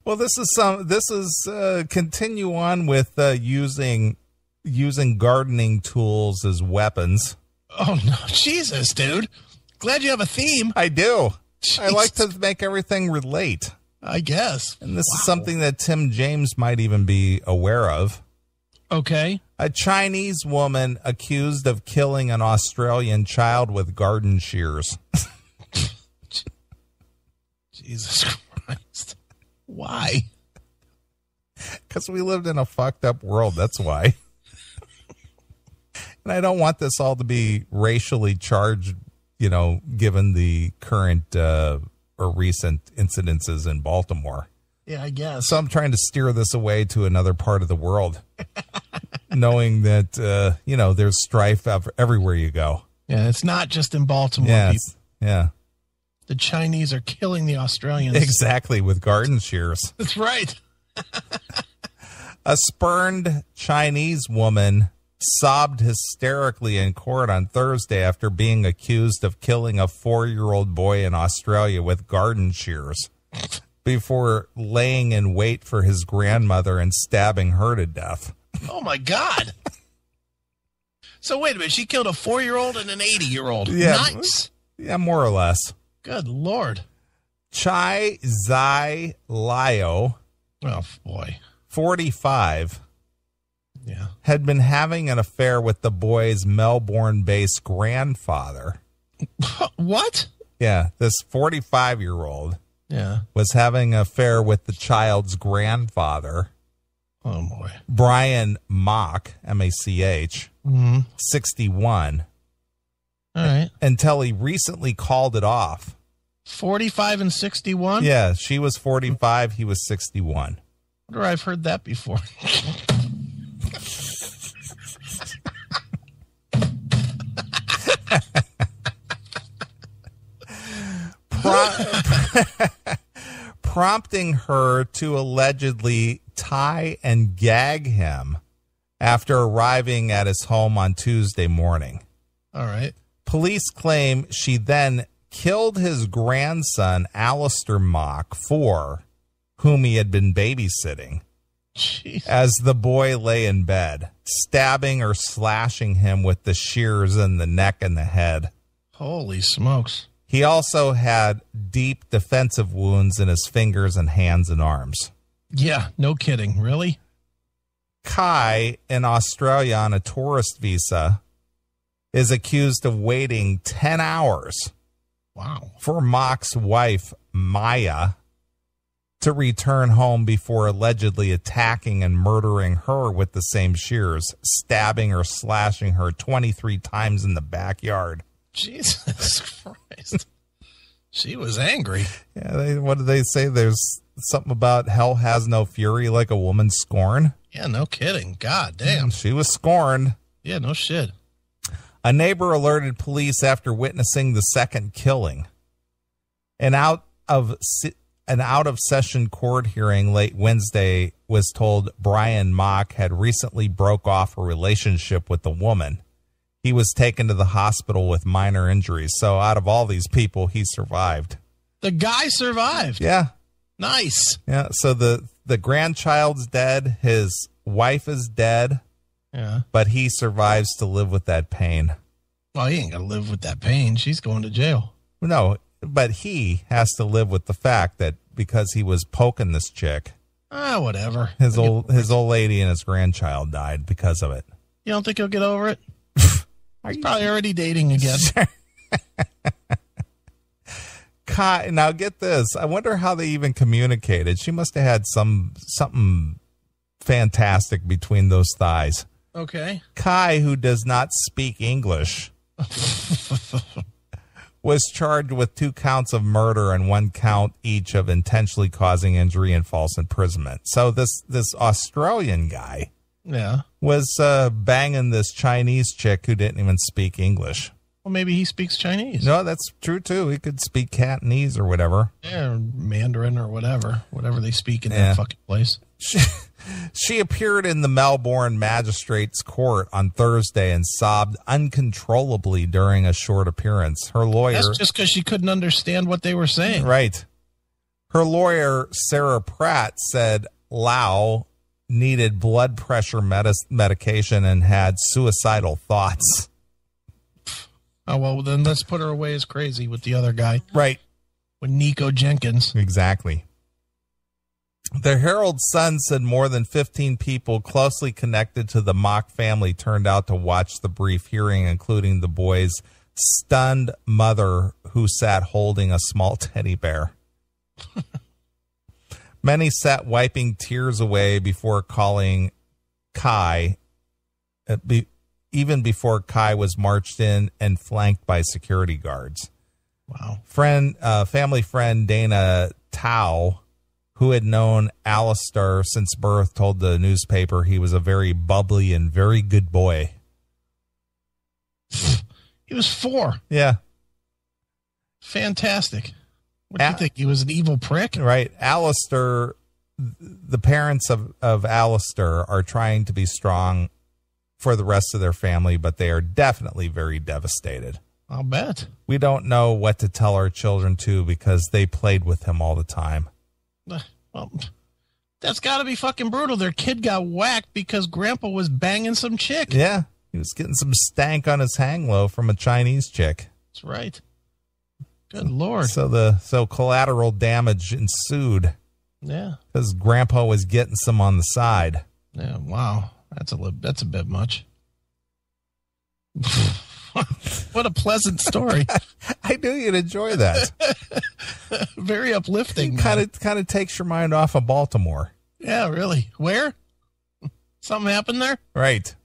Well, this is continue on with using gardening tools as weapons. Oh, no. Jesus, dude. Glad you have a theme. I do. Jeez. I like to make everything relate. I guess. And this is something that Tim James might even be aware of. Okay. A Chinese woman accused of killing an Australian child with garden shears. Jesus Christ. Why? Because we lived in a fucked up world. That's why. And I don't want this all to be racially charged, given the current or recent incidences in Baltimore. Yeah, I guess. So I'm trying to steer this away to another part of the world, knowing that, there's strife everywhere you go. Yeah, it's not just in Baltimore. Yes. People. Yeah. The Chinese are killing the Australians. Exactly, with garden shears. That's right. A spurned Chinese woman sobbed hysterically in court on Thursday after being accused of killing a 4-year-old boy in Australia with garden shears before laying in wait for his grandmother and stabbing her to death. Oh, my God. So, wait a minute. She killed a 4-year-old and an 80-year-old. Yeah. Nice. Yeah, more or less. Good Lord. Chai Zai Lio, Oh, boy. 45, Yeah. had been having an affair with the boy's Melbourne-based grandfather. What? Yeah, this 45-year-old Yeah. was having an affair with the child's grandfather, Oh, boy. Brian Mach, M-A-C-H, Mm-hmm. 61, All right. until he recently called it off. 45 and 61? Yeah, she was 45, he was 61. I wonder I've heard that before. Prompting her to allegedly tie and gag him after arriving at his home on Tuesday morning. All right. Police claim she then killed his grandson, Alistair Mock, whom he had been babysitting, Jeez. as the boy lay in bed, stabbing or slashing him with the shears in the neck and the head. Holy smokes. He also had deep defensive wounds in his fingers and hands and arms. Yeah, no kidding. Really? Kai, in Australia on a tourist visa, is accused of waiting 10 hours Wow. for Mock's wife, Maya, to return home before allegedly attacking and murdering her with the same shears, stabbing or slashing her 23 times in the backyard. Jesus Christ. She was angry. Yeah, what do they say? There's something about hell has no fury like a woman scorned. Yeah, no kidding. God damn. She was scorned. Yeah, no shit. A neighbor alerted police after witnessing the second killing. An out of session court hearing late Wednesday was told Brian Mock had recently broke off a relationship with the woman. He was taken to the hospital with minor injuries. So out of all these people, he survived. The guy survived. Yeah. Nice. Yeah. So the grandchild's dead. His wife is dead. Yeah. But he survives to live with that pain. Well, he ain't got to live with that pain. She's going to jail. No, but he has to live with the fact that because he was poking this chick, Whatever. his old lady and his grandchild died because of it. You don't think he'll get over it? He's probably already dating again. Now get this. I wonder how they even communicated. She must have had something fantastic between those thighs. Okay. Kai, who does not speak English, was charged with 2 counts of murder and 1 count each of intentionally causing injury and false imprisonment. So this Australian guy was banging this Chinese chick who didn't even speak English. Well, maybe he speaks Chinese. No, that's true, too. He could speak Cantonese or whatever. Yeah, or Mandarin or whatever they speak in that fucking place. She appeared in the Melbourne Magistrates Court on Thursday and sobbed uncontrollably during a short appearance. Her lawyer... That's just because she couldn't understand what they were saying. Right. Her lawyer, Sarah Pratt, said Lau needed blood pressure medication and had suicidal thoughts. Oh, well, then let's put her away as crazy with the other guy. Right. With Nico Jenkins. Exactly. The Herald-Sun said more than 15 people closely connected to the Mock family turned out to watch the brief hearing, including the boy's stunned mother who sat holding a small teddy bear. Many sat wiping tears away before calling Kai, even before Kai was marched in and flanked by security guards. Wow. Family friend Dana Tao, who had known Alistair since birth, told the newspaper he was a very bubbly and very good boy. He was 4. Yeah. Fantastic. What do you think? He was an evil prick? Right. Alistair, the parents of Alistair are trying to be strong for the rest of their family, but they are definitely very devastated. I'll bet. We don't know what to tell our children, too, because they played with him all the time. Well, that's got to be fucking brutal. Their kid got whacked because Grandpa was banging some chick. Yeah. He was getting some stank on his hang low from a Chinese chick. That's right. Good Lord. So collateral damage ensued. Yeah. Because Grandpa was getting some on the side. Yeah. Wow. That's a bit much. What a pleasant story. I knew you'd enjoy that. Very uplifting. Kind of takes your mind off of Baltimore. Yeah, really. Where? Something happened there? Right.